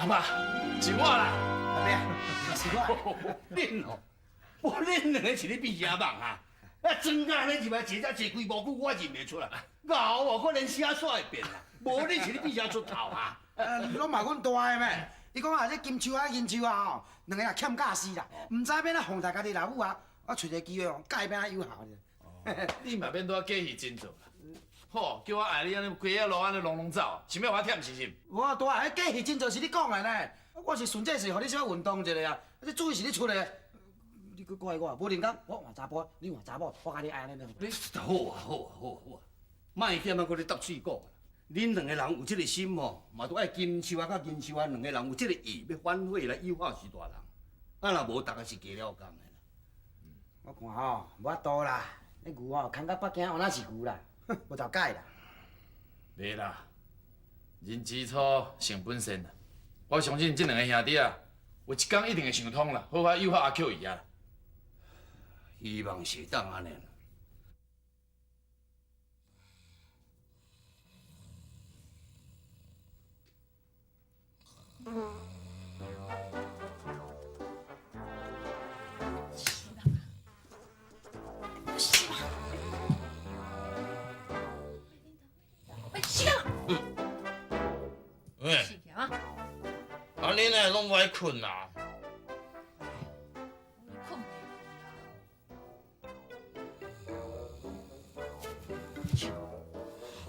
阿妈，是我啦。阿伯，是我。恁哦，恁两个是咧变啥梦啊？啊，庄家咧入来坐遮坐规模久，我认袂出来。熬哦，我连写煞会变啦。无恁是咧变啥出头啊？拢嘛阮大个咩？你讲啊，这金秋啊、银秋啊吼，两个也欠教死啦，唔知要哪哄大家己老母啊，我找个机会哦，教伊变啊有效呢。你嘛免多假戏真做啦。好，叫我爱你安尼规个路安尼拢走，想要我忝是是？我大个假戏真做是你讲的呢，我是顺这是互你小运动一下啊，这主意是你出的。你去怪我，无人讲我换查甫，你换查某，我甲你爱安尼。你好啊好啊好啊好啊，莫嫌啊，搁咧搭水果。恁两个人有这个心吼，嘛都爱金秋啊、甲银秋啊两个人有这个意要反悔来友好是大人。啊，若无，大家是加了工的啦。我看吼，无法度啦，那牛吼牵到北京，原来是牛啦，无就改啦。袂啦，人之初性本善啦。我相信这两个兄弟啊，有一天一定会想通啦，好好友好阿 Q 伊啊。希望是当安尼。喂，啊，恁呢拢无爱困啊？困袂去啦。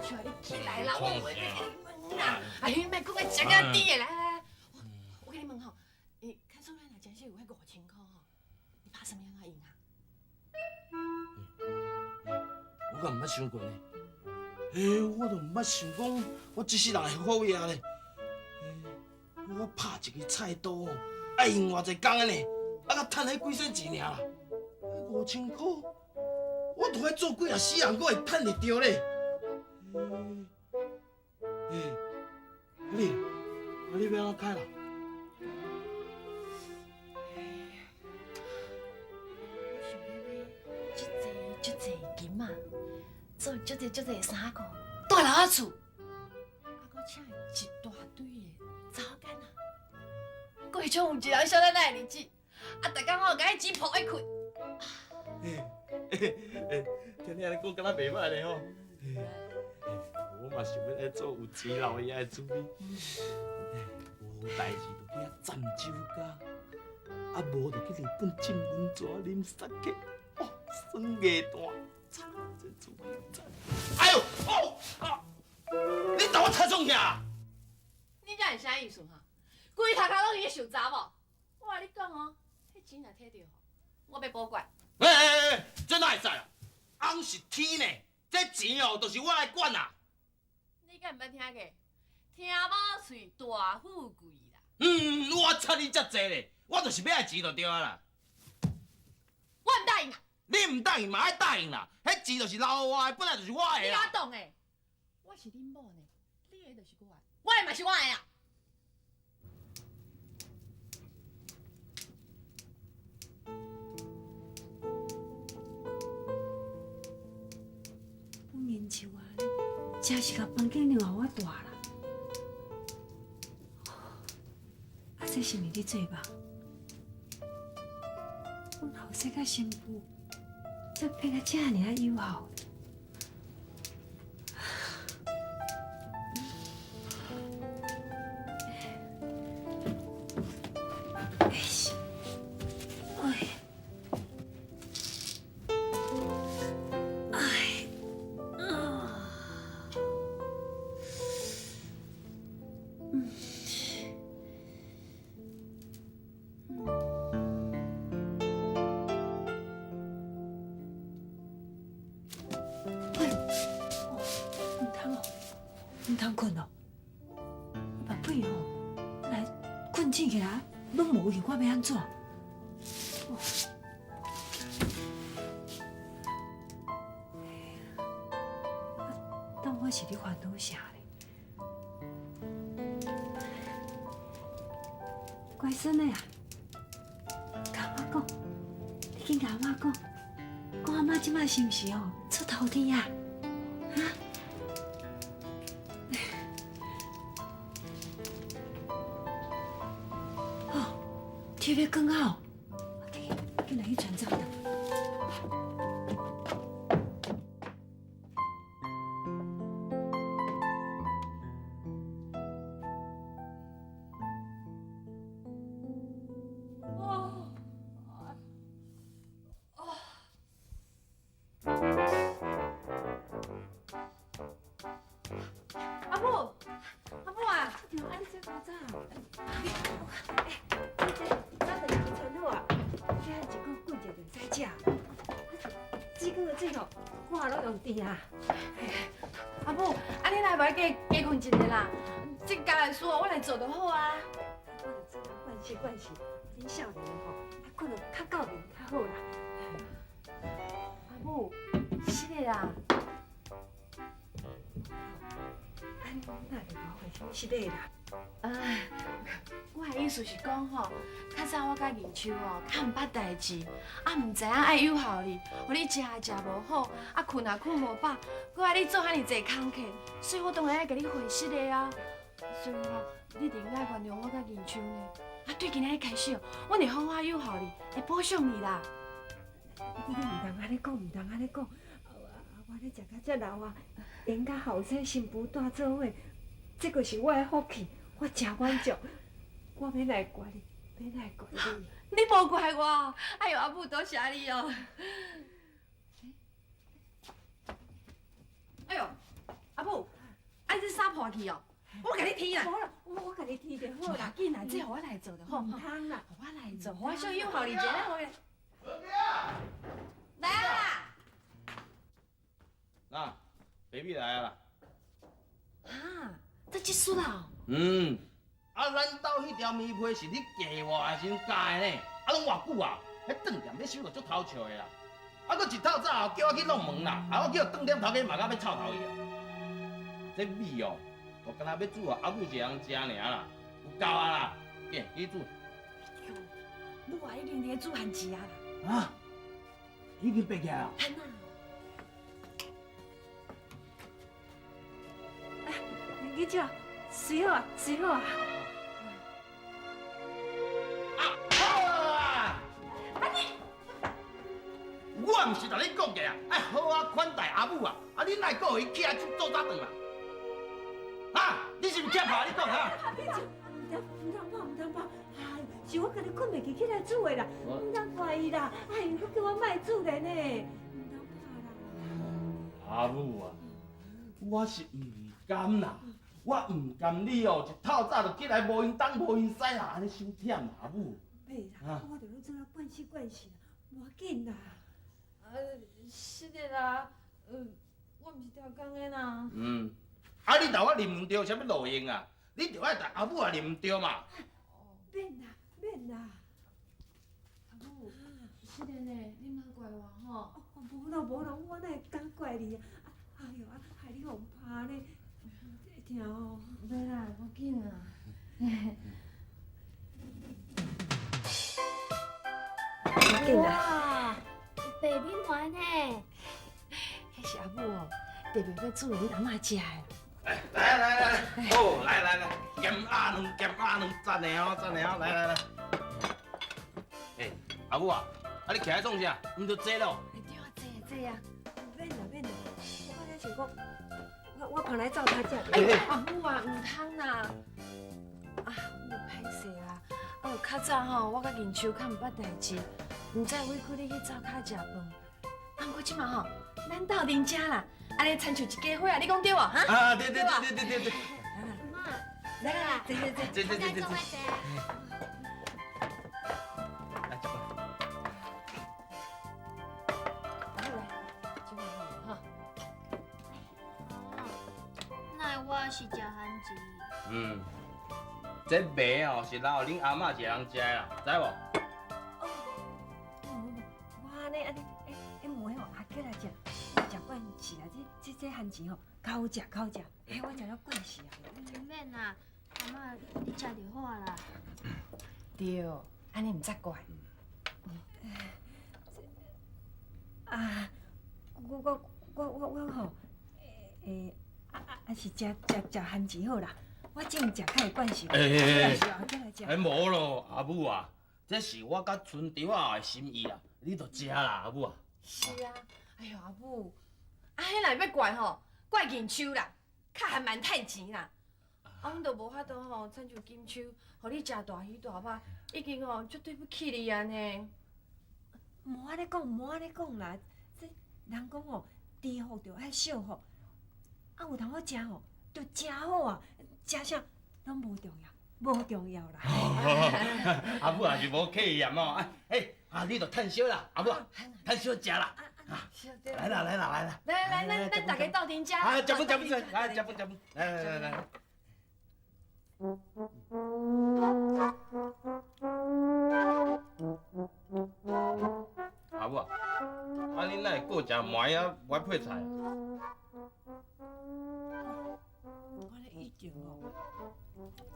像你起来啦，我袂给你问啦。哎，你莫讲个食个低的，来来来，我给你问吼，看上来若真是有迄5000块吼，你拍什么样啊赢啊？我敢毋捌想过呢。我都毋捌想讲，我一世人会好赢呢。我拍一个菜刀，爱用偌济工呢，啊，甲趁迄几仙钱尔啦。5000块，我都爱做几啊死人，我会趁得着咧。你要安怎开啦？足济金啊，做足济衫裤，大老仔厝，啊，搁请一大堆的早干啊，过种有一人小奶奶的日子，啊，逐工吼甲伊钱铺一困。听你安尼讲，敢若袂歹咧吼。我嘛想要来做有钱老爷的主意。无代志就去遐占酒家，啊无就去日本浸温泉啉sake，哦，酸牙蛋，操，这主意赞！哎呦，哦啊！你当我太重呀？你这是啥意思哈？规头壳拢去受查某？我甲你讲哦，迄钱若摕着，我要保管。这哪会使啊？翁是天呢，这钱哦，就是我来管啦。你敢毋捌听过？听某喙，大富贵啦。我插你遮济咧，我就是要爱钱就对啊啦。我唔答应啊！你唔答应嘛爱答应啦，迄钱就是老我的，本来就是我的你啦。我懂诶，我是恁某呢，你的就是我的，我的嘛是我的啊。阮年秋啊，真是甲房间让我大啦。啊，这是毋是你做梦？阮后生甲新妇，这变甲这尔啊友好。唔通困哦，目睭哦，来困醒起来，拢无去，我要安怎？但我是咧烦恼啥咧？乖孙的啊，甲我讲，你紧甲阿妈讲，讲阿妈即摆是毋是哦出头天啊？啊？天要更好，进来去传走啦。阿母，阿母啊！对，安尼这古早，咱就去村好啊，这一个棍就袂使食。这个水吼，我拢用甜啊。阿母，安尼来袂加困一个啦？这家的事我来做就好啊。我就知影惯势，恁少年吼，可能较够面较好啦。阿母，是的啦。安尼哪会无会什么失礼啦？我的意思是讲吼，较早我甲银秋哦，较毋捌代志，啊，毋知影爱有效哩，互你食也食无好，啊困也困无饱，搁爱你做遐尼济工课，所以我当然爱甲你回失礼啊。所以吼，你一定爱原谅我甲银秋呢。啊，对今仔日开始哦，阮会好好有效哩，会补偿你啦。你毋通安尼讲，毋通安尼讲。我咧食到遮老啊，连甲后生新妇带做伙，这个是我的福气，我真满足。我免来怪你，免来怪你。你无怪我，哎呦阿母多谢你哦。哎呦，阿母，啊你这衫破去哦，我甲你踢啦。无啦，我甲你剃就好啦。紧啦，这互我来做就好。唔通啦，互我来做，互我小友好你一个回来。来啊！那 baby 来啊啦。啊，这结束了。啊，咱兜迄条棉被是你嫁我的时阵加的呢，啊，拢偌久啊？迄饭店咧收就足偷笑的啦。啊，搁一透早后叫我去弄门啦，啊，我叫饭店头家嘛甲要臭头去啊。这米哦，我敢若要煮啊，阿母一人食尔啦，有够啊啦，去煮。母啊已经伫煮饭食啊啦。啊，已经白起来啊？汉啊！你这水好啊，水好啊。我毋是甲你讲过啊，爱好好款待阿母啊，啊，你哪个伊起来做早顿啊？啊，你是毋是欠怕？你讲啊？唔通怕，哎，是我今日困袂起来煮的啦，唔通怪伊啦，哎，佮叫我卖煮的呢，唔通怕啦。阿母啊，我是唔甘啦，我唔甘你哦，一透早就起来无因东无因西啦，安尼伤忝啦，阿母。袂啦，我着要做到惯势啦，无要紧啦。是的啦，我毋是调工的啦。啊，你若我啉唔着，啥物路用啊？你着爱阿母也啉唔着嘛。免啦。阿母，是的呢，你莫怪我吼。无啦，我哪会敢怪你啊？哎呦啊，害你互怕呢，疼哦。袂啦，无紧啊。无紧啦。哇，白面丸呢？迄是阿母哦，特别要煮给你阿嬷食的。来，好，来，咸鸭卵，赞的哦，来。阿母啊，啊你起来创啥？毋着坐咯？对啊，这啊。免啦，我咧想讲，我旁来照他食。阿母啊，唔通啦。啊，我歹势啦。较早吼，我甲银秋较毋捌代志，毋知委屈你去灶骹食饭。啊，不过即马吼，咱斗阵食啦，安尼亲像一家伙啊，你讲对无？哈？啊，对。妈，来，坐。再做麦子。来，吃吧。那我是食番薯。这麦哦是留恁阿嬷一人食的啦，知无？我安尼，梅吼也叫来食，食惯势啦。这番薯吼，较好食。我食了惯势啊。唔免啦，阿妈你食就好啦。对，安尼毋则怪。啊，我吼，是食番薯好啦。我正食较会惯势。叫来食。无咯，阿母啊，这是我甲春潮仔的心意啊，你着食啦，阿母啊。是啊，哎呦阿母，啊迄若要怪吼，怪银秋啦，较还蛮趁钱啦。啊，阮都无法度吼，亲像金秋，互你食大鱼大肉，已经吼足对不起你安尼。莫安尼讲，莫安尼讲啦，这人讲吼，低福着爱少福，啊有通好食吼，着食好啊，食啥拢无重要，无重要啦。阿母也是无客气哦，你着趁小啦，阿母，趁小食啦。来啦来啦来啦！来，咱大家斗阵食。啊，食饭，来食饭，来。阿母啊，恁哪会顾食糜啊，无爱配菜？我咧以前吼，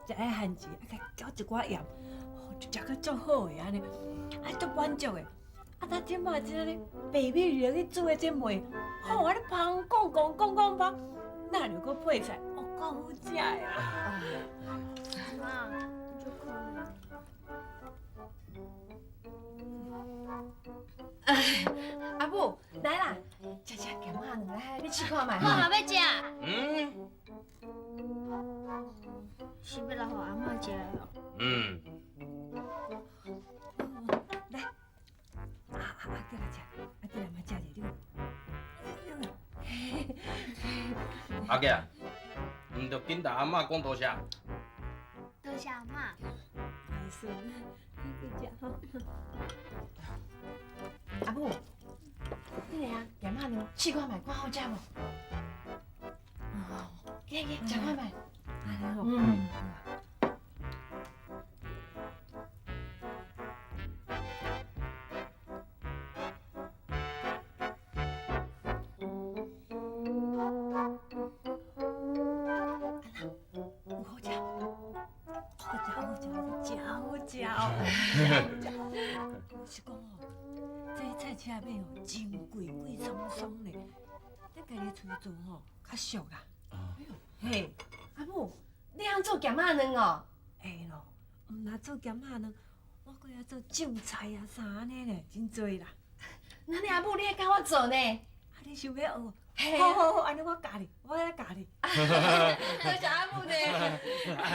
食迄番薯，加一寡盐，就食甲足好的安尼，足满足的。啊，咱即摆即个白米热去煮的这糜，好安尼芳讲芳，哪着搁配菜，够好食的啊！妈，就可怜。阿母，来啦，食咸仔两个，你试看卖。我嘛要食，是要来互阿嬷食的哦。来，叫来食，叫来嘛食者你。阿姐啊，毋着紧甲阿嬷讲多谢。多谢阿嬷。没事，你食吼。阿母，你来啊，咸仔呢？试看卖，看好食无？去，食看卖。安尼吼。是讲哦，这菜车买哦真贵，贵松松的，咱家己厝做吼较俗啦。嘿，阿母，你通做咸仔卵哦？会咯，毋若做咸仔卵，我搁要做酱菜啊啥安尼咧，真多啦。那你阿母，你爱教我做呢？啊，你想要学？嘿好，安尼我教你，我来教你。多谢阿母呢。食饭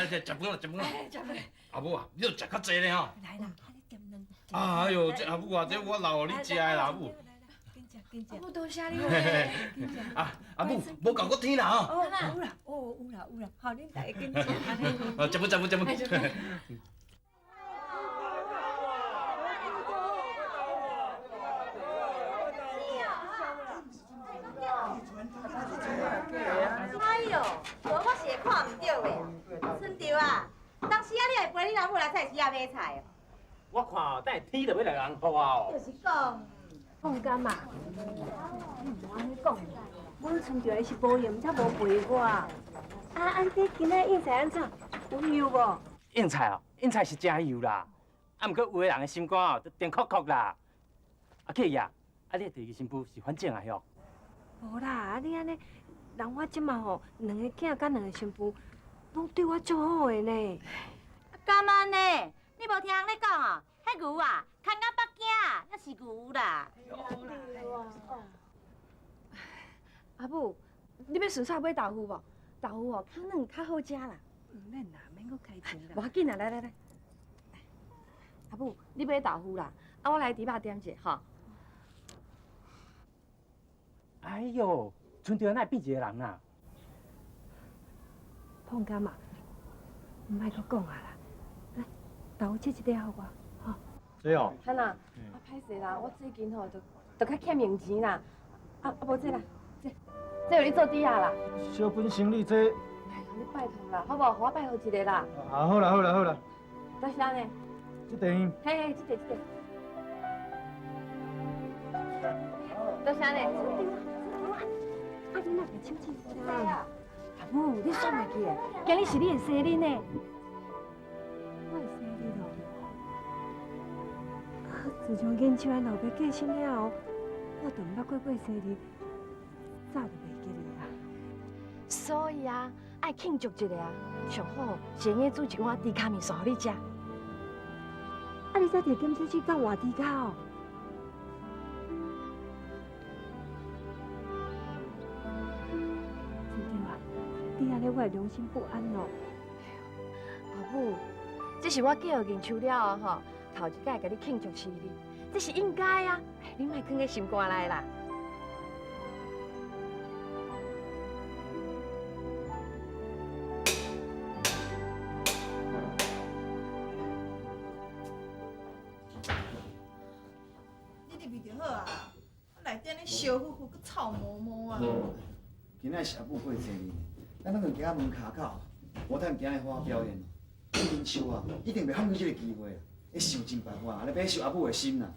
啦，食饭啦。食饭。阿母啊，你着食较济咧吼。来啦，啊你点卵。哎呦，这阿母啊，这我留互你食的啦，阿母。来，紧食。阿母多谢你。啊，阿母，无搞我天啦吼。哦，有啦，好，恁大家紧食，安尼。食饭。哎呦，我是会看唔到的。春潮啊，当时啊，你会陪你老母来菜市啊买菜哦？我看等下天就要来人哭啊！就是讲，放假嘛，我安尼讲，我春潮是无闲，才无陪我。啊，安弟今仔应菜安怎？有油无？应菜哦，应菜是真油啦，啊，毋过有的人的心肝哦，就甜哭哭啦。啊，客爷，啊，你第二个新妇是反正啊哟？无啦，你安尼，人我即马吼，两个囝甲两个媳妇，拢对我足好的呢。干嘛呢？你无听人咧讲哦？迄牛啊，牵到北京，那是牛啦。阿母，你要顺便买豆腐无？豆腐哦，较软较好食啦。免啦，免搁开钱啦。无要紧啦，来。阿母，你买豆腐啦，啊，我来猪肉点者吼。哎呦，春潮哪会变一个人啊？碰干嘛？唔爱搁讲啊啦。来，豆切一块互我，吼。对哦。汉娜，歹势啦，我最近吼就较欠用钱啦。无这啦，这有你做底下啦。小本生意这。哎呀，你拜托啦，好无？互我拜托一个啦。啊，好啦。多谢呢。这地。嘿，这个。多谢呢。啊，你哪个手机啊？阿母，你算袂记诶？今日是你的生日呢。我的生日咯。自从研究完老爸过身了后，我就毋捌过生日，早就袂记哩啊。所以啊，爱庆祝一下啊，上好是用煮一碗猪脚面线互你食。啊，你才摕金出去到换猪口？真对啊，你安尼我会良心不安哦。阿母，这是我叫认手了吼，头一摆甲你庆祝生日，这是应该啊，你莫放在心肝内啦。你入去就好啊，内底咧烧乎乎，佮臭毛毛啊。今仔是阿母过生日，咱两个行门骹口，无趁今日花表演，金秋啊，一定袂放过这个机会啊！会想尽办法，安尼免受阿母的心啦。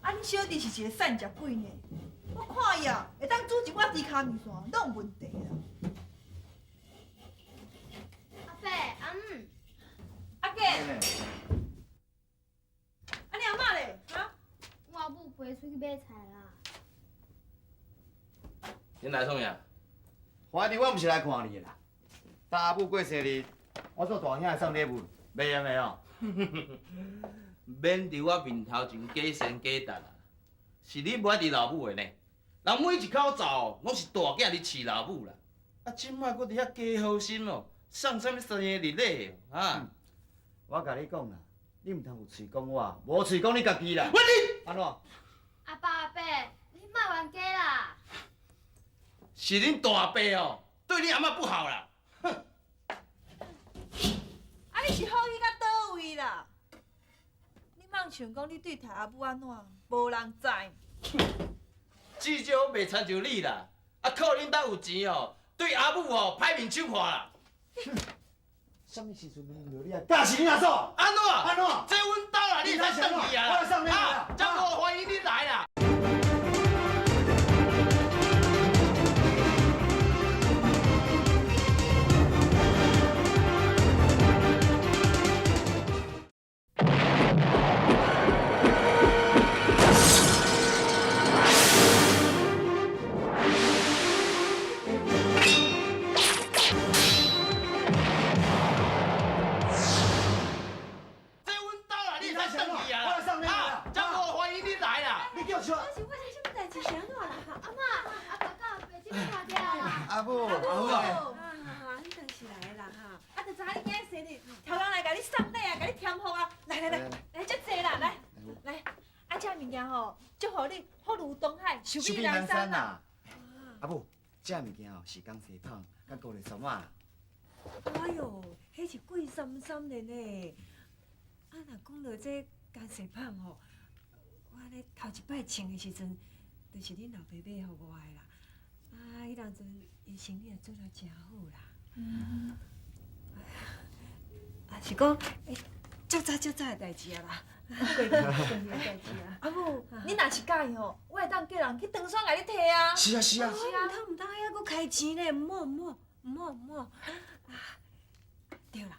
啊，你小弟是一个善食鬼呢，我看伊啊，会当煮一碗猪脚面线，哪有问题啦？阿伯、阿姆，阿健，啊你阿嬷咧？啊？我阿母陪出去买菜啦。恁来创啥？华弟，我毋是来看你的啦。等阿母过生日，我做大兄送礼物，袂用的哦。免伫我面头前假神假达啦，是你不爱伫老母的呢。人每一口灶拢是大囝伫饲老母啦。啊，即摆搁伫遐假好心哦，送啥物生日日礼哦，啊！我甲你讲啦，你毋通有喙讲我，无喙讲你家己啦。我你安怎？阿爸阿伯，你莫冤家啦！是恁大伯哦，对你阿嬷不好啦。哼！啊你是好去到倒位啦？你莫想讲你对待阿母安怎，无人知。至少袂亲像你啦，啊靠恁兜有钱哦，对阿母哦歹面手看啦。什么时阵轮到你啊？假是你阿嫂？安怎？安怎？这阮兜啦，你才转去啊！我来送你啦啊，真无欢迎你来啦。这阮兜啦，你才转去啊！我来送你啦啊，真无欢迎你来啦。你叫我。是我是什么代志？啥话啦？阿嬷、阿爸甲阿伯这边看掉啦。阿母，阿母。你当时来啦哈。啊，就知影你今日生日，头人来甲你送礼啊，甲你添福啊！来，足济啦，来，啊，这物件吼，祝福你福如东海，寿比南山啦！阿母，这物件哦是讲西胖，甲高丽松啊。哎哟，迄是贵参参的呢。啊，若讲到这干西棒吼，我咧头一摆穿的时阵，就是恁老爸买互我的啦。啊，迄当阵伊生意也做得真好啦。啊，是讲足早的代志啊啦，过去的代志啊。阿母，你若是介意吼，我会当叫人去长山甲你摕啊。是啊是啊。毋通遐搁开钱呢，唔好。啊，对啦，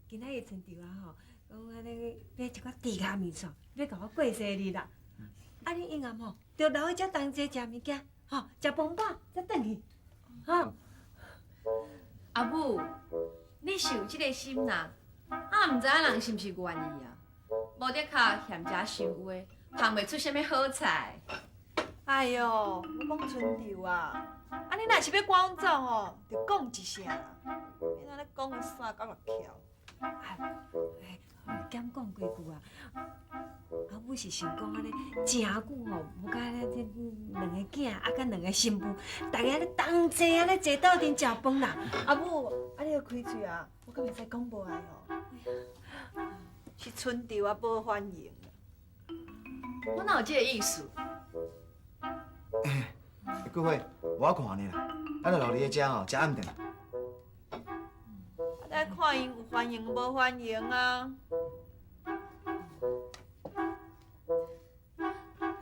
今仔日春潮啊吼，讲安尼买一寡猪脚面线，要甲我过生日啦。啊，你英暗吼，着留喺遮同齐食物件，吼，食饭饱再转去，吼。阿母，你是有这个心啦，啊，毋知影人是毋是愿意啊？无得靠嫌家伤有诶，烘袂出啥物好菜。哎哟，我讲春潮啊，啊你若是要赶阮走吼，着讲一声啦，免安尼讲个3到6翘。减讲几句啊，阿母是想讲安尼真久吼，无甲咱这两个囝啊，甲两个新妇，大家咧同齐安尼坐斗阵食饭啦。阿母，啊你要开嘴啊，我敢袂使讲无爱哦。是春潮啊，无欢迎。我哪有这个意思？几位，我看你啦，咱就留伫遮吼，食暗顿。来看因有欢迎无欢迎啊？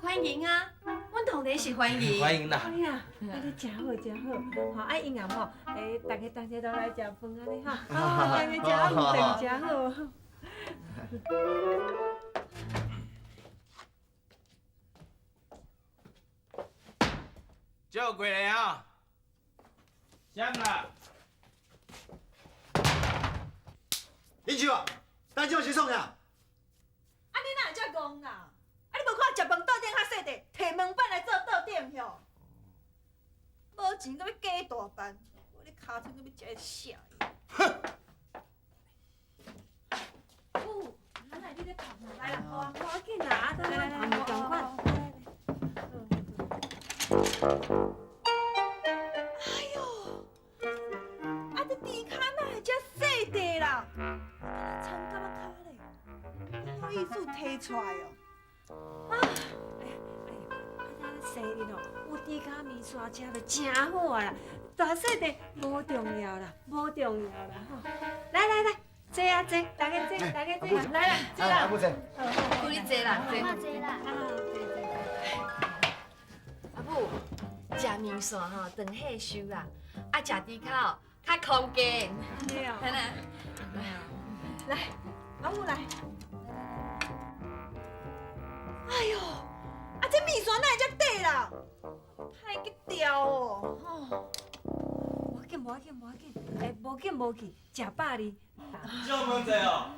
欢迎啊，阮当然是欢迎。欢迎啦。哎呀，安尼真好真好，吼啊英暗吼，大家同齐都来食饭安尼哈，安尼食暗顿真好。叫过来啊！香啦！林秋啊，咱这是创啥？风啦！啊，你无看食饭桌顶较细地，摕门板来做桌顶哟。无钱都要加大班，我咧尻川都要食死。哼！哦，咱来你咧捧啦，来啦，好啊，无要紧啦，啊，等我捧共款。哎呦，啊，这猪骹哪会遮细地啦？参到我骹咧，好意思摕出来哦。生日哦，有猪脚面线食就真好啊啦，大细地无重要啦，无重要啦吼。来来来，坐啊坐，大家坐，大家坐，来啦，坐啦。阿母坐。不你坐啦，坐。我坐啦。阿母，食面线吼，长岁数啦，啊食猪脚较空间。对哦。来，阿母来。哎呦，啊这面线哪会遮短啦？歹去掉哦。吼，无紧无紧无紧，无紧无去，食饱哩。少问者哦。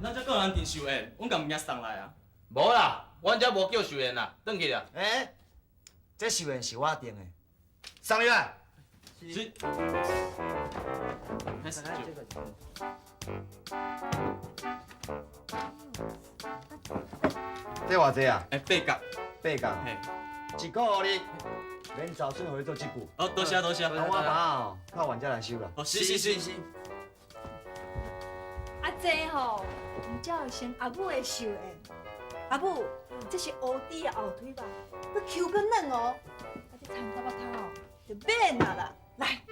咱遮个人订寿宴，阮甲物件送来啊。无啦，阮遮无叫寿宴啦，转去啦。这寿宴是我订的，送你来。是。开始这偌济啊？八角。八角。嘿。一个你，免找顺回做这句。哦，多谢多谢。等我爸哦，较晚才来收啦。哦，是。啊这吼，唔只有先阿母的寿宴。阿母，这是乌猪的后腿吧？佮 Q 佮嫩哦。啊这参到我头哦，就免啦。来，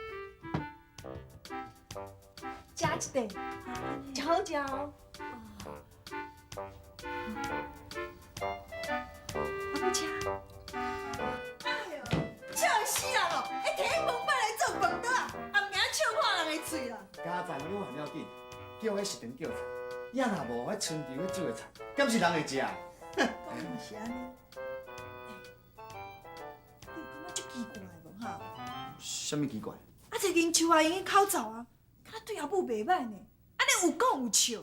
食一块，真好食哦。阿母吃。哎呦，笑死人哦！摕门板来做饭桌啊，暗暝笑破人的嘴啦。家在你还了紧，叫迄是顿叫菜，也若无迄村场迄煮的菜，敢是人会食？讲毋是安尼。你感觉足奇怪无哈？什么奇怪？啊，一认树阿英的口罩啊，敢对阿母袂歹呢，安尼有讲有笑。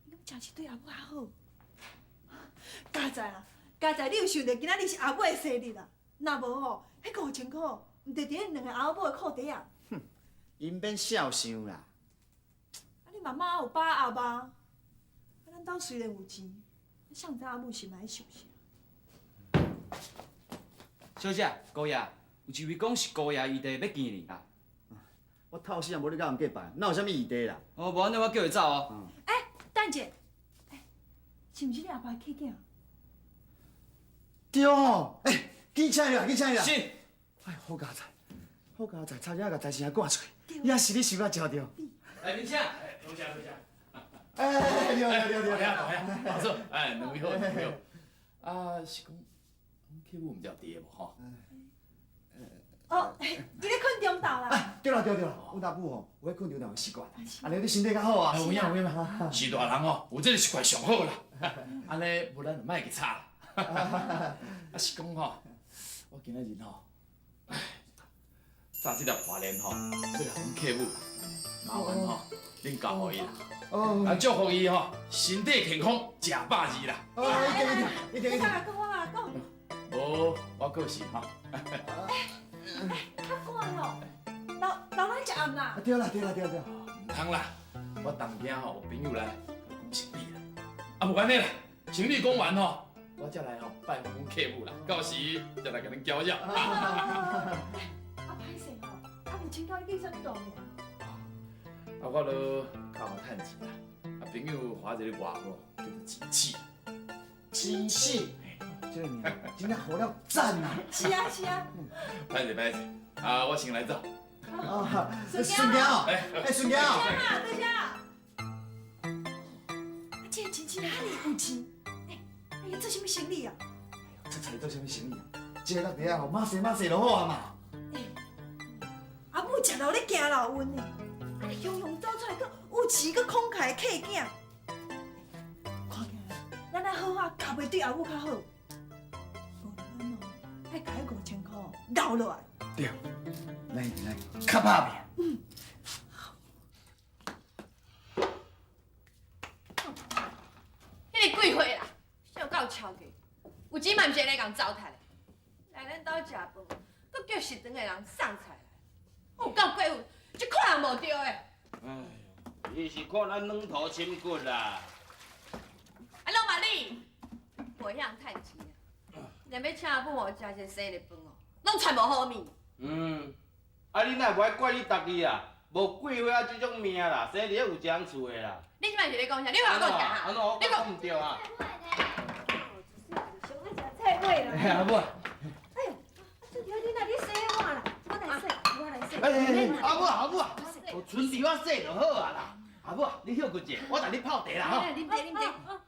你敢真是对阿母较好？家在啦，家在你有想到今仔日是阿母的生日啦？若无吼，迄5000块毋得伫恁两个阿母的裤底啊？因免孝想啦。啊，你妈妈有爸阿爸，啊，咱兜虽然有钱，谁知阿母心内想啥？小姐，姑爷，有一位讲是姑爷姨弟要见你啦。我透死也无你甲人结拜，哪有啥物异地啦？哦，无安尼我叫伊走哦。等者，是毋是你阿爸的客囝？对哦，记起来，记起来。是。哎，好佳哉，好佳哉，差点甲财神爷赶出去，也是你想啊招着。来，林请，多谢。对，大嫂，两位好。啊，是讲，客户毋了地无吼？哦，伊咧困中昼啦。对啦，阮阿母吼有咧困中昼的习惯，安尼你身体较好啊。有影嘛，是大人哦，有这个习惯上好啦。安尼，无咱就莫去吵啦。啊是讲吼，我今仔日吼，炸这条花莲吼，要来阮客户，麻烦吼，恁教互伊啦。啊，祝福伊吼，身体健康，食饱二啦。一定。我讲。无，我过是吼。较赶哦，留咱食暗啦。对啦。唔通啦，我当天吼有朋友来讲生理啦，啊无安尼啦，生理讲完吼，我才来吼拜访阮客户啦，到时才来甲恁交扰。啊，歹势吼，啊无请教你叫啥物大名？啊，我都靠趁钱啦，啊朋友花一个外号叫做钱气。真是，这个名真正好了赞啊！是啊。歹势，啊我先来走。顺行哦，顺行哦。等下。啊，这个亲戚哪里有钱？哎，做什么生意啊？这才做什么生意啊？这个落地啊，吼，马洗就好啊嘛。阿母食到咧惊老瘟呢，啊你雄雄走出来，佫有钱佫慷慨的客囝，看起来咱来好好教袂对阿母较好。无咱哦，爱甲迄5000块留落来。对，来，较拍拼。超过，有钱嘛毋是安尼共糟蹋的。来咱兜食饭，搁叫食堂的人送菜来，有够过分，这看人无对的。哎呦，伊是看咱软土深骨啦。啊，拢嘛你，袂晓趁钱的，连要请阿母哦食一个生日饭哦，拢揣无好面。啊你哪会爱怪你家己啊？无桂花这种命啦，生日有这样厝的啦。你即摆是咧讲啥？你话我讲啥？安怎我讲唔对啊？上爱食菜尾啦。阿母。哎呦，这条你哪里洗碗啦？我来洗，我来洗。阿母，有春潮我洗就好啊啦。阿母，你休困者，我带你泡茶啦吼。啉茶啉茶。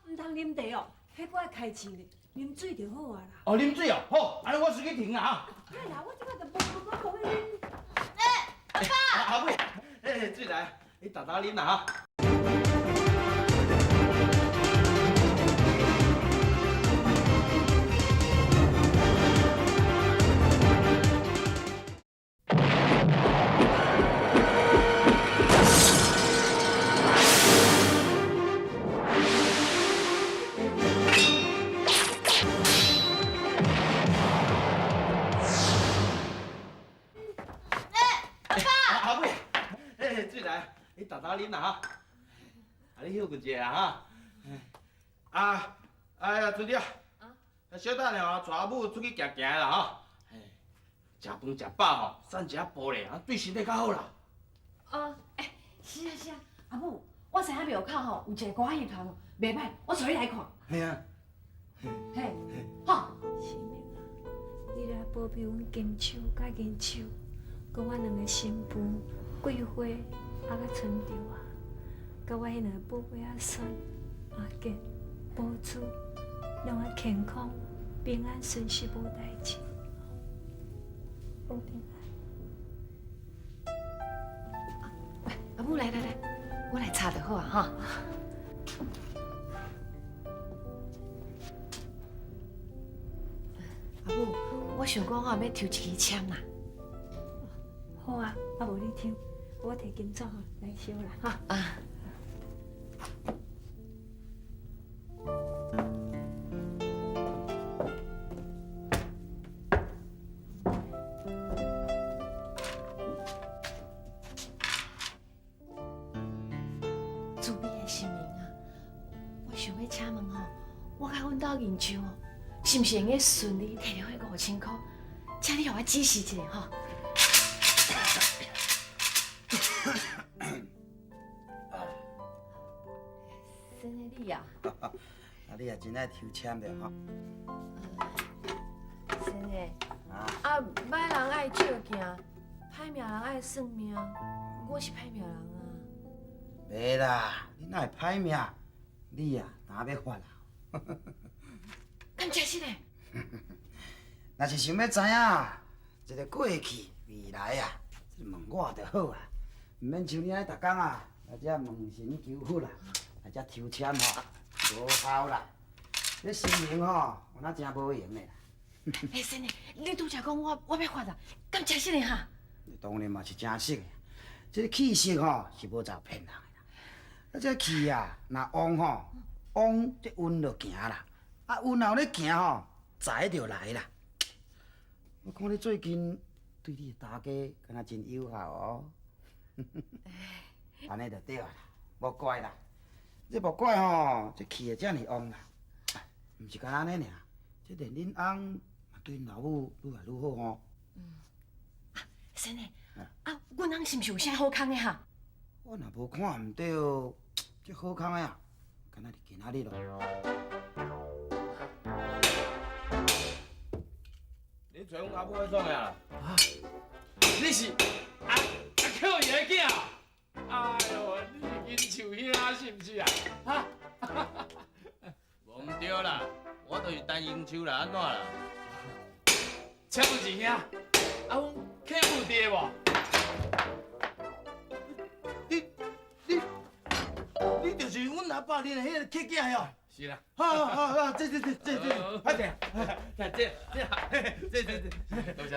唔通啉茶哦，迄个爱开钱的，啉水就好啊啦。哦，啉水哦，好，安尼我先去停啊哎啦，我即摆就无可以啉。阿母，水来，你大大啉啦哈。阿母，水来，你大大啉啦哈。啊，你休困者啊哈。哎呀，春潮，小等下哦，带阿母出去行行啦吼。食饭食饱吼，散一下步咧，对身体较好啦。是啊，阿母，我知影庙口吼有一个歌戏团哦，袂歹，我带你来看。嘿啊。嘿，好。是命啊，你来保庇阮金秋甲银秋，甲我两个新妇桂花啊甲春潮啊，甲我迄两个宝贝仔孙阿杰、宝珠，让我健康、平安、顺遂无代志。保平安。阿母来，我来擦就好啊哈。阿母，我想讲我要抽一支签啦。好啊，啊无你抽，我摕金纸来烧啦哈。自美的心灵啊，我想要请问吼，我甲阮兜银秋哦，是毋是用个顺利摕到迄5000块？请你互我指示一下吼。真的你啊？啊，你也真爱抽签的吼。真的。啊，歹人爱照镜，歹命人爱算命，我是歹命人啊。袂啦，你哪会歹命？你啊，哪要发啦？敢真是嘞？若是想要知影一个过去未来啊，问我就好啊，毋免像你安尼逐工啊，来遮问神求佛啦，来遮抽签吼，无效啦。这心灵吼，有哪真无用的啦。哎，真的，你拄则讲我要发啊，敢真是嘞哈？当然嘛是真实的，这个气色吼是无走骗人的啦。啊，这气啊，若旺吼，旺这运就行啦。啊，运后咧行吼，财就来啦。我看你最近对你大家敢若真友好哦。安尼就对啦，无怪啦。这无怪吼，这气会遮尔旺啦。毋是干安尼尔，这连恁翁嘛对恁老母愈来愈好吼。真的，啊，阮翁是毋是有啥好康的哈？我若无看毋对，这好康的啊，敢若是今仔日咯。你找阮阿母迄种的啊？你是阿扣爷的囝？哎呦，你是银树兄是毋是啊？哈？无毋对啦，我就是陈英秋啦，安怎啦？请问是兄，啊，阮客户爹无？你就是阮阿爸恁的迄个客囝哟。是啦。好，这，快点，这，多谢。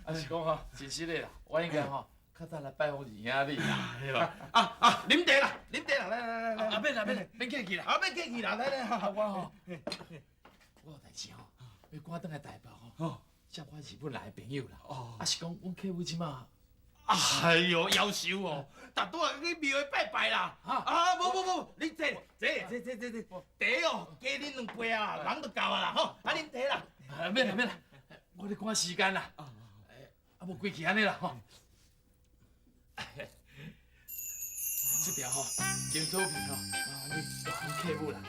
啊是讲吼，真实的啦，我应该吼，较早来拜访二兄你啦，对吧？啉茶啦，来，免啦，免客气啦。免客气啦，来，我吼，我有代志吼，要赶转来台北吼，接我日本来的朋友啦。啊是讲阮客户即马，哎呦，夭寿哦，逐拄啊去庙里拜拜啦。无，你这茶哦，加恁2杯啊，人就够啊啦吼，啊恁茶啦。免啦，我咧赶时间啦。无过去安尼啦吼。这条吼，金锁片吼，你大阮客户啦。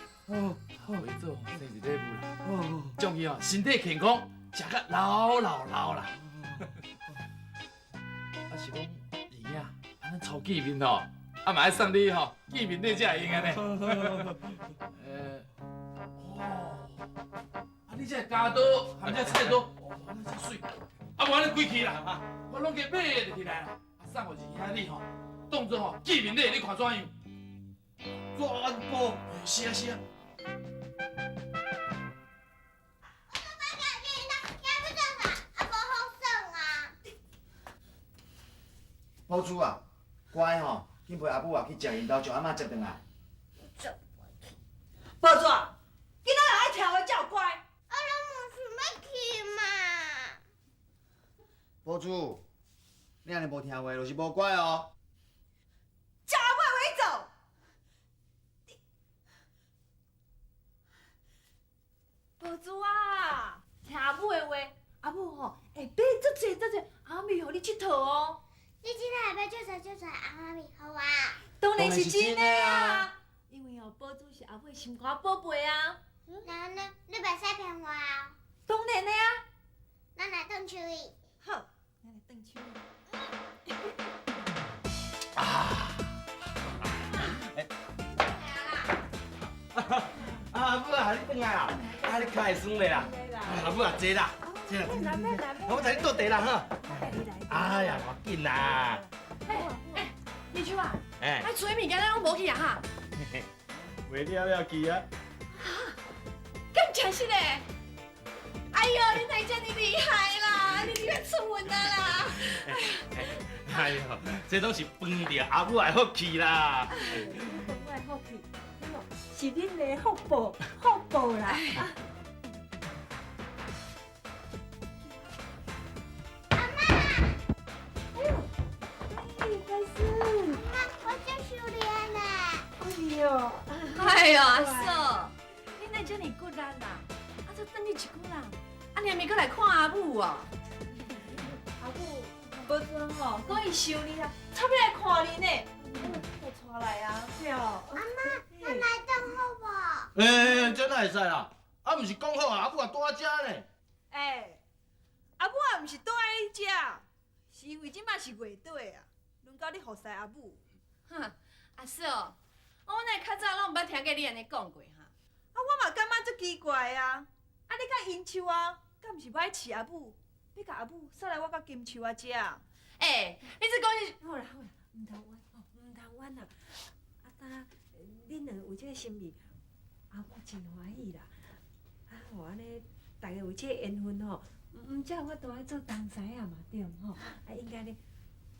为做生日礼物啦。祝伊身体健康，食甲老啦。啊是讲姨啊，咱抽见面吼，嘛爱送你吼，见面礼才会用安尼。你这加刀含这菜刀，安尼真水。无安尼归去啦，我拢给买就起来啦。送互姨兄你吼，当作吼见面礼，你看怎样？全部。是啊。宝珠啊，乖吼，紧陪阿母啊去食因兜，将阿嬷接转来。宝珠啊，囡仔人爱听话才有乖。我拢无想要去嘛。宝珠，你安尼无听话，就是无乖哦。照阿母的话走。宝珠啊，听阿母的话，阿母吼会买足济阿米互你佚佗哦。你今天要做出阿妈咪好啊？当然是真的啊，因为哦，宝珠是阿母的心肝宝贝啊。那你袂使骗我啊？当然的啊。咱来转手伊。好，咱来转手伊。阿母啊，你转来啊？啊，你脚会酸咧啦？阿母啊，坐啦，坐啦。我带你倒茶啦哈。哎呀，我紧啦。你去吧。哎，啊，做物件咱拢无去啊哈。袂了去啊。咁真是嘞！哎呦，你哪遮尼厉害啦？你别出门啊啦！哎呦，这都是饭着阿母的福气啦。我的福气，是恁的福报啦。哎呦，阿嫂，你哪遮尼骨力啦？啊，这等你一句人，啊，你还没过来看阿母哦？阿母，宝珠吼，讲伊想你啊，差要来看你呢。我带来啊。对哦。阿妈，咱来等好无？这哪会使啦？啊，毋是讲好阿母也住遮呢？阿母也毋是倒来你遮，是因为即摆是月底啊，轮到你服侍阿母。哼，阿嫂，我哪较早拢毋捌听过你安尼讲过哈。啊，我嘛感觉足奇怪啊！啊，你甲因秋啊，敢毋是爱饲阿母？你甲阿母送来我甲金秋啊遮。你这讲是好啦，唔通冤吼，唔通冤啦。啊，当恁两有这个心意，阿母真欢喜啦。啊，吼安尼，大家有这个缘分吼，唔则我都爱做同师啊嘛，对毋吼？啊，应该咧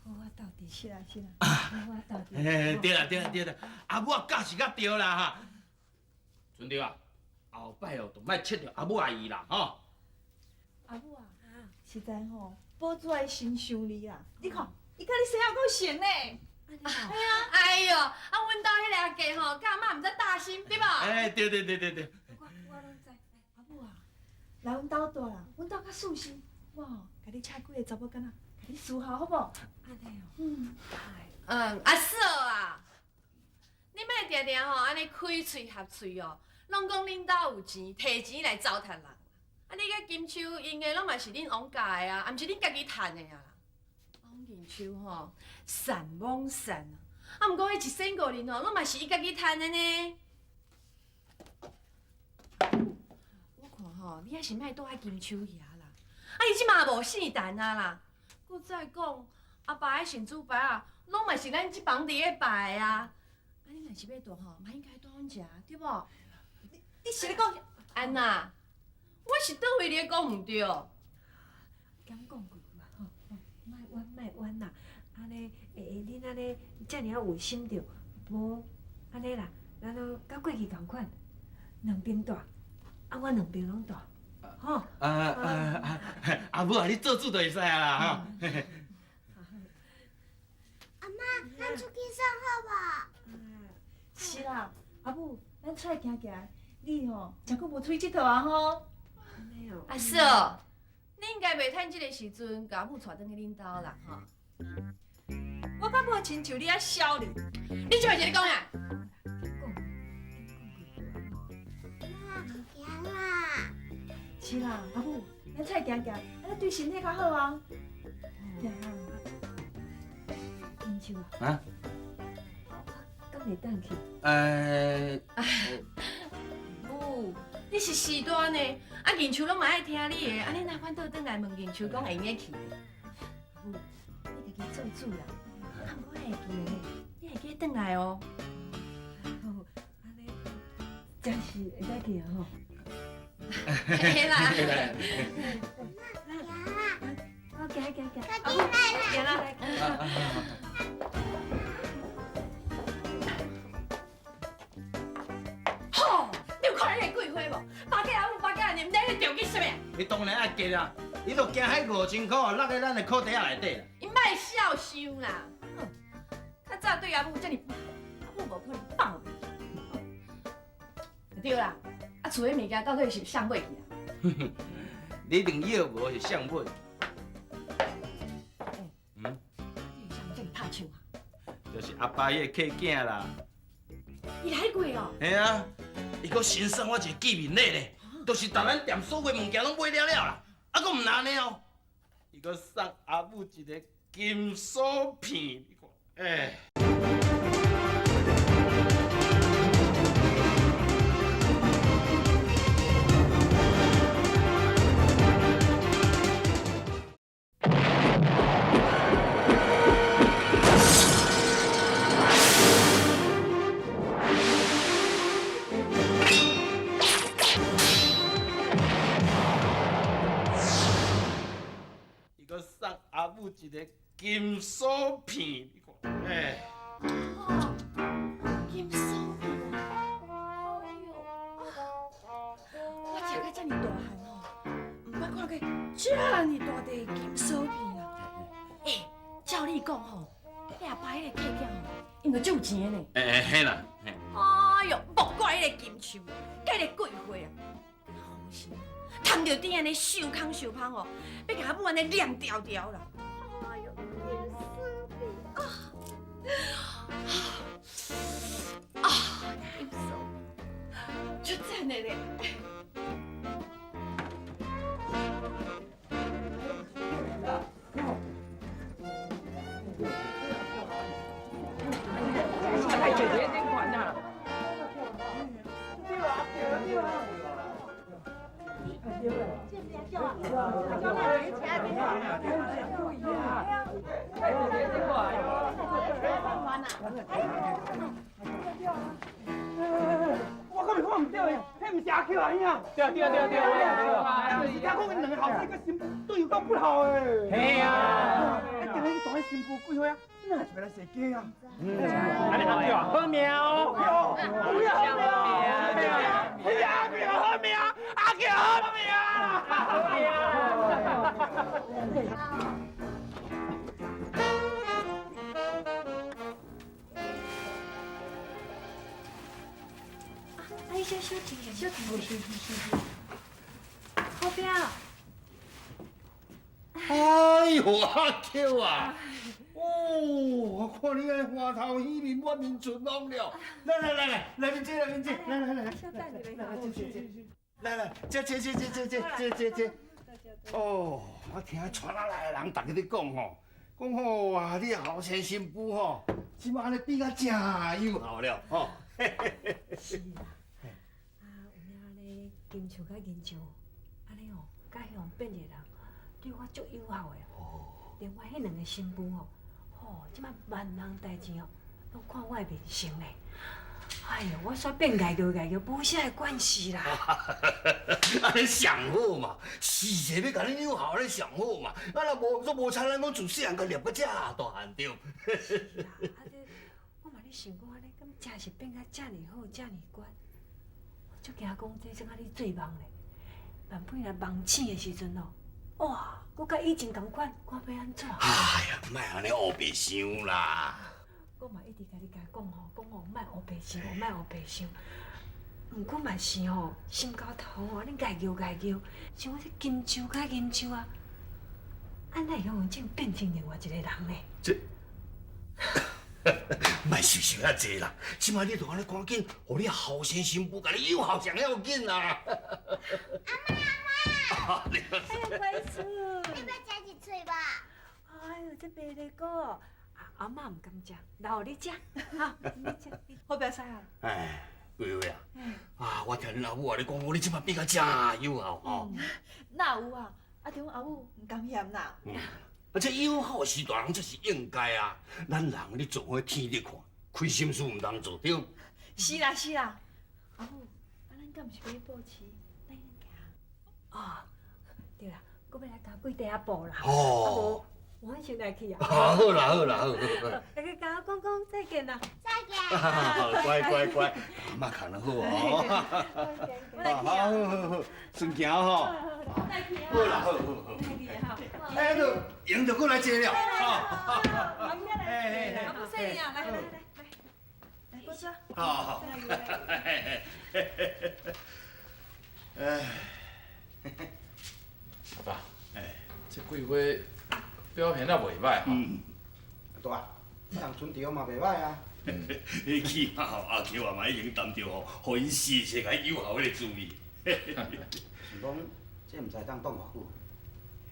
好好斗阵。是啦。好好斗阵。对啦，阿母啊，教是甲对啦哈。顺着啊，后摆哦，就莫切着阿母阿姨啦吼。阿母啊，实在吼，宝珠爱心想你啊！你看，伊甲你生还够像呢。哎呦，啊，阮兜迄个阿家吼，甲阿妈毋知大心对吧？对。我拢知。阿母啊，来阮兜住啦，阮兜较舒适。我吼，甲你请几个查某囡仔，甲你伺候好无？安尼哦。阿嫂啊，你莫定定吼安尼开喙合喙哦，拢讲恁兜有钱，摕钱来糟蹋人。啊，你甲金秋用的拢嘛是恁王家的啊，啊，毋是恁家己趁的啊。王金秋吼，善罔善啊，啊，毋过迄一仙五年吼，拢嘛是伊家己趁的呢。我看吼，你还是莫倒喺金秋遐啦。啊，伊即嘛无姓陈啊啦。搁再讲，阿爸的神主牌啊，拢嘛是咱即房地咧摆的啊。啊，你若是要住吼，嘛应该住阮遮，对无？你是咧讲安娜，我是倒位咧讲毋对？敢讲几句啊？吼，莫冤啦。安尼，恁安尼遮尔啊有心着，无安尼啦，咱都甲过去同款，两边大。啊，我两边拢住，吼。阿母啊，你做主就会使啊啦，吼。阿妈，咱出去散好吧？是啦，阿母，咱出来行行，你吼，真久无出去佚佗啊吼。安尼哦。啊是哦，你应该袂趁这个时阵甲阿母带转去恁兜啦吼。我敢无亲像你遐少哩？你就会一直讲啊？行啦。是啦，阿母，咱出来行行，安尼对身体较好啊。行啊。金秋啊，啊？敢会当去？母，你是时段呢，啊银秋拢嘛爱听你的，安尼哪反倒转来问银秋讲会用得去？母，你家己做主啦。啊，我会记的，你会记得转来哦。好，安尼真是会当去啊吼。嘿啦，行啦，好，行行行。快进来啦。行啦。吼，你有看迄个桂花无？八戒阿母八戒安尼，毋知迄着急什么？你当然爱急啦，你都惊迄5000块落在咱的裤底仔内底啦。伊莫笑伤啦。哼，较早对阿母遮尔，阿母无可能放你。对啦，啊厝的物件到底是谁买去啊？你一定要无是相本。你有啥遮尔拍手啊？就是阿爸迄个客囝啦。伊来过哦。嘿啊，伊搁新送我一个见面礼咧，就是把咱店所有物件拢买了了啦。啊，搁唔难呢哦，伊搁送阿母一个金锁片，你看，哎。伊搁送阿母一个金锁片，你看，哎。哦，金锁片啊！哎呦，我食到遮尔大汉哦，毋捌看过遮尔大块的金锁片啊！哎，照你讲吼，你阿爸迄个客囝吼，因着足有钱的呢。嘿啦，嘿。哎呦，莫怪迄个金树，甲迄个桂花啊，好心，趁着顶安尼受康受芳哦，要甲阿母安尼亮条条啦。哎呦，金锁片啊！金锁，就赞的咧。太姐姐这款呐。我可袂看唔到呀，迄毋是阿 Q 啊，影。对，是家讲因两个后生个新妇对有够不好诶。嘿啊！一定迄大个新妇几岁啊？哪是要来设计啊？安尼好叫好命哦！好命！哎呀，命好命！阿 Q 好命！哎，小停，小停。后壁。哎呦，阿 Q 啊！哦，我看你安花头喜面满面春风了。来面姐，来，小等一下，来，这。哦，我听传下来的人，大家咧讲吼，讲啊，你后生新妇吼，即马安尼变甲真友好了吼。是啦。啊，有影安尼金树甲银树，安尼哦，甲迄种变个人，对我足友好的。另外迄两个新妇哦，即摆万人代志哦，拢看我的面色咧。哎呦，我煞变爱叫，无啥关系啦。安尼上好嘛，是者要甲你友好，安尼上好嘛。啊，若无差咱讲自细汉甲立到遮大汉着。是啦，我嘛咧想讲安尼，敢真是变甲遮尔好，遮尔悬。就惊讲这阵啊你做梦咧，万不若梦醒的时阵哦，哇，佮甲以前同款，看要安怎？哎呀，莫安尼黑白想啦。我嘛一直甲你讲吼，讲哦，莫黑白想，莫黑白想。毋过嘛是吼，心高头吼，你家叫，像我这金秋甲银秋啊，安奈用种变成另外一个人呢？这，莫想想遐济啦，即摆你着安尼赶紧，互你后生新妇甲你友好上要紧啦。哎呀，乖孙，要不要吃一嘴吧？哎呦，这白莲果，阿妈唔敢食，留互你食，哈，你食，好不要使啊？哎，贵位啊，我听恁阿母话你讲，你即摆变甲真友好吼。哪有啊？啊，中阿母唔甘嫌啦。啊，这友好是大人，这是应该啊。咱人你做伙天咧看，亏心事唔通做对。是啦，阿母，啊，咱敢毋是要去报市？咱先行。哦，对啦，我要来甲柜底下补啦。哦。我先来去啊。好啦。大家甲我讲再见啦。再见。乖，阿妈看得好哦。我来去啊。好，顺行吼。我来去啊。好啦，好。来去啊。哎，都赢着过来坐了。阿母来，阿母细啊，来，过去啊。好。阿爸，这几花表现也袂歹吼。大，人春潮嘛袂歹啊。你起码阿桥啊嘛已经担着吼，互因时时甲友好迄个滋味。是讲这毋知当当偌久？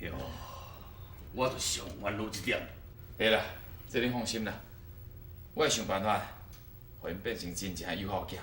哟，我就上烦恼这点。会啦，这恁放心啦，我会想办法，互因变成真正友好囝。